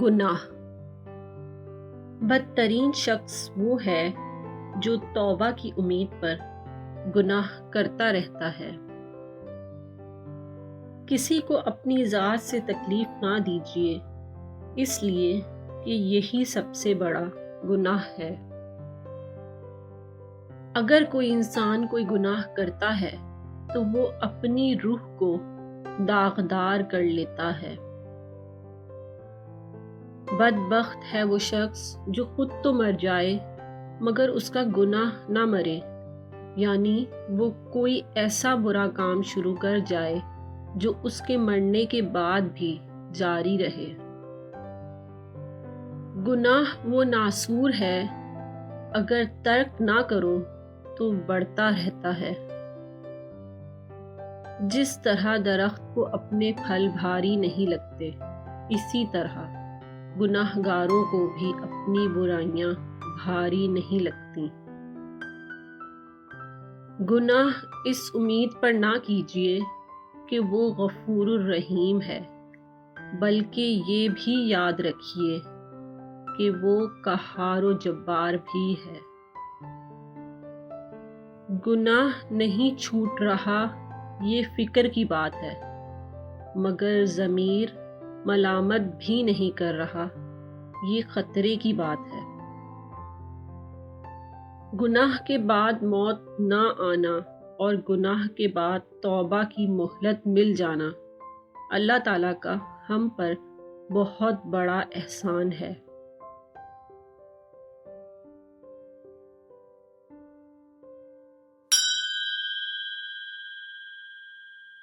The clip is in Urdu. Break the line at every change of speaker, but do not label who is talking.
گناہ۔ بدترین شخص وہ ہے جو توبہ کی امید پر گناہ کرتا رہتا ہے۔ کسی کو اپنی ذات سے تکلیف نہ دیجیے، اس لیے کہ یہی سب سے بڑا گناہ ہے۔ اگر کوئی انسان کوئی گناہ کرتا ہے تو وہ اپنی روح کو داغدار کر لیتا ہے۔ بدبخت ہے وہ شخص جو خود تو مر جائے مگر اس کا گناہ نہ مرے، یعنی وہ کوئی ایسا برا کام شروع کر جائے جو اس کے مرنے کے بعد بھی جاری رہے۔ گناہ وہ ناسور ہے، اگر ترک نہ کرو تو بڑھتا رہتا ہے۔ جس طرح درخت کو اپنے پھل بھاری نہیں لگتے، اسی طرح گناہ گاروں کو بھی اپنی برائیاں بھاری نہیں لگتی۔ گناہ اس امید پر نہ کیجیے کہ وہ غفور الرحیم ہے، بلکہ یہ بھی یاد رکھیے کہ وہ قہار و جبار بھی ہے۔ گناہ نہیں چھوٹ رہا یہ فکر کی بات ہے، مگر ضمیر ملامت بھی نہیں کر رہا یہ خطرے کی بات ہے۔ گناہ کے بعد موت نہ آنا اور گناہ کے بعد توبہ کی مہلت مل جانا اللہ تعالیٰ کا ہم پر بہت بڑا احسان ہے۔